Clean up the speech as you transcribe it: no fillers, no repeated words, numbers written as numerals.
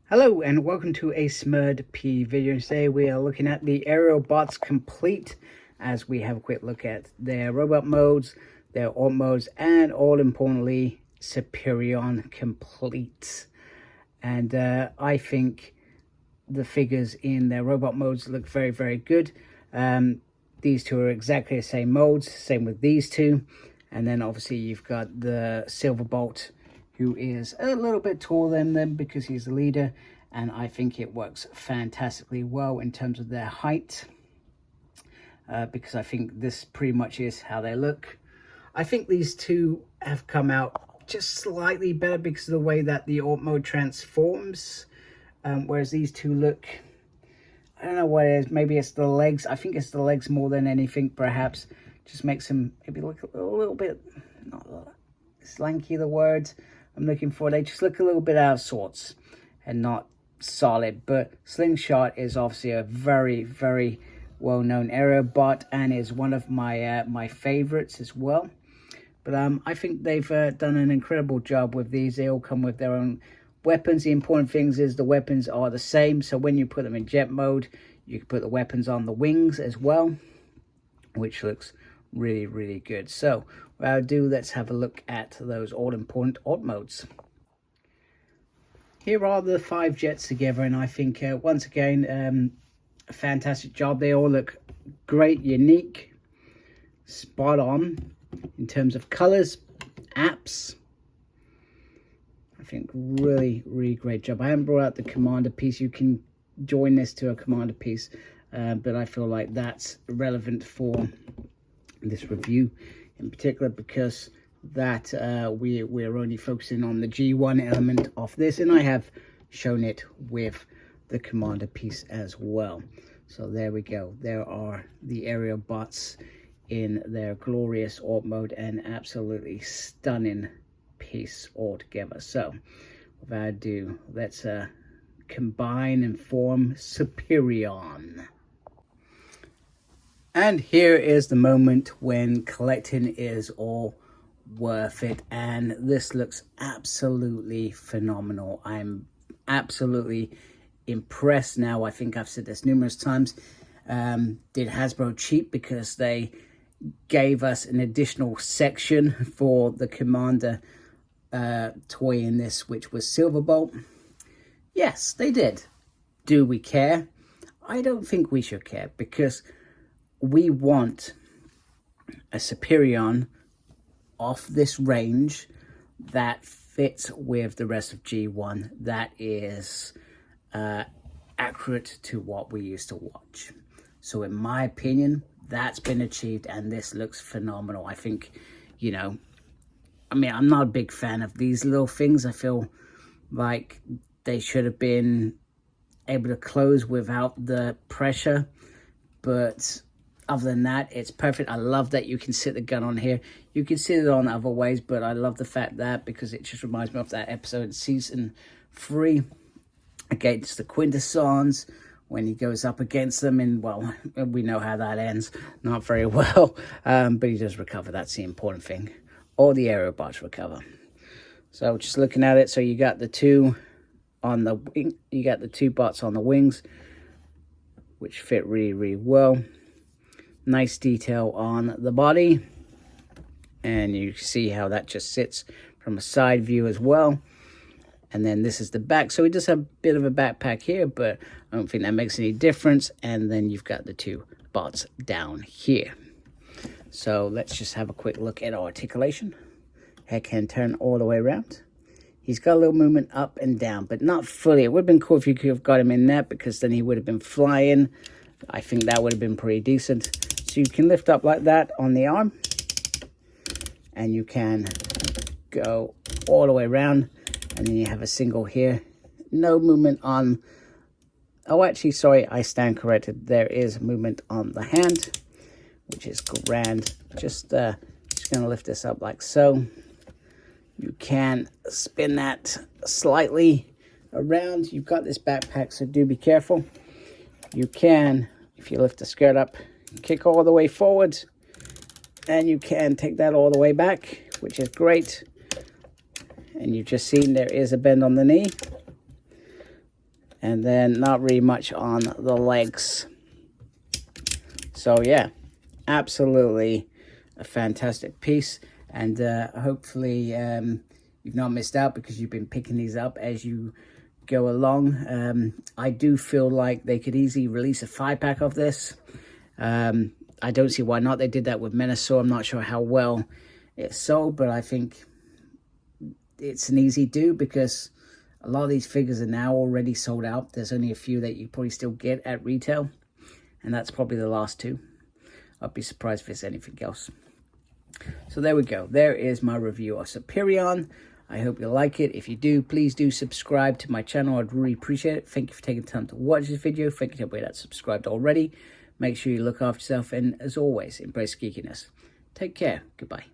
Hello and welcome to a Smurd P video. Today we are looking at the Aerialbots complete, as we have a quick look at their robot modes, their alt modes, and all importantly Superion complete. And I think the figures in their robot modes look very good. These two are exactly the same modes, same with these two. And then obviously you've got the Silverbolt, who is a little bit taller than them because he's the leader, and I think it works fantastically well in terms of their height, because I think this pretty much is how they look. I think these two have come out just slightly better because of the way that the alt mode transforms, whereas these two look, I don't know what it is, maybe it's the legs. I think it's the legs more than anything, perhaps. Just makes them maybe look a little bit, not slanky, the word I'm looking for. They just look a little bit out of sorts and not solid. But Slingshot is obviously a very well-known Aerialbot and is one of my my favorites as well. But I think they've done an incredible job with these. They all come with their own weapons. The important thing is the weapons are the same, so when you put them in jet mode, you can put the weapons on the wings as well, which looks really good. So what I'll do, let's have a look at those all important alt modes. Here are the 5 jets together, and I think once again a fantastic job. They all look great, unique, spot on in terms of colors, apps. I think really great job. I haven't brought out the commander piece. You can join this to a commander piece, but I feel like that's relevant for this review in particular, because that we're only focusing on the G1 element of this, and I have shown it with the commander piece as well. So there we go. There are the Aerialbots in their glorious alt mode, and absolutely stunning piece altogether. So without ado, let's combine and form Superion. And here is the moment when collecting is all worth it, and this looks absolutely phenomenal. I'm absolutely impressed now. I think I've said this numerous times. Did Hasbro cheat because they gave us an additional section for the Commander toy in this, which was Silverbolt? Yes, they did. Do we care? I don't think we should care, because we want a Superion off this range that fits with the rest of G1, that is accurate to what we used to watch. So in my opinion, that's been achieved, and this looks phenomenal. I think, you know, I mean, I'm not a big fan of these little things. I feel like they should have been able to close without the pressure, but other than that, it's perfect. I love that you can sit the gun on here. You can sit it on other ways, but I love the fact that, because it just reminds me of that episode in season 3 against the Quintessons, when he goes up against them, and well, we know how that ends. Not very well, but he does recover. That's the important thing. All the Aerialbots recover. So just looking at it, so you got the 2 on the wing, you got the 2 bots on the wings, which fit really well. Nice detail on the body, and you see how that just sits from a side view as well. And then this is the back, so we just have a bit of a backpack here, but I don't think that makes any difference. And then you've got the 2 bots down here. So let's just have a quick look at articulation. Head can turn all the way around. He's got a little movement up and down, but not fully. It would have been cool if you could have got him in that, because then he would have been flying. I think that would have been pretty decent. So you can lift up like that on the arm, and you can go all the way around, and then you have a single here. No movement on, oh actually, sorry, I stand corrected. There is movement on the hand, which is grand. Just going to lift this up like so. You can spin that slightly around. You've got this backpack, so do be careful. You can, if you lift the skirt up, kick all the way forward, and you can take that all the way back, which is great. And you've just seen there is a bend on the knee. And then not really much on the legs. So yeah, absolutely a fantastic piece. And hopefully you've not missed out because you've been picking these up as you go along. I do feel like they could easily release a 5-pack of this. I don't see why not. They did that with Minosaur. I'm not sure how well it sold, but I think it's an easy do because a lot of these figures are now already sold out. There's only a few that you probably still get at retail, and that's probably the last 2. I'd be surprised if there's anything else. So there we go. There is my review of Superion. I hope you like it. If you do, please do subscribe to my channel. I'd really appreciate it. Thank you for taking the time to watch this video. Thank you to everybody that's subscribed already. Make sure you look after yourself, and as always, embrace geekiness. Take care. Goodbye.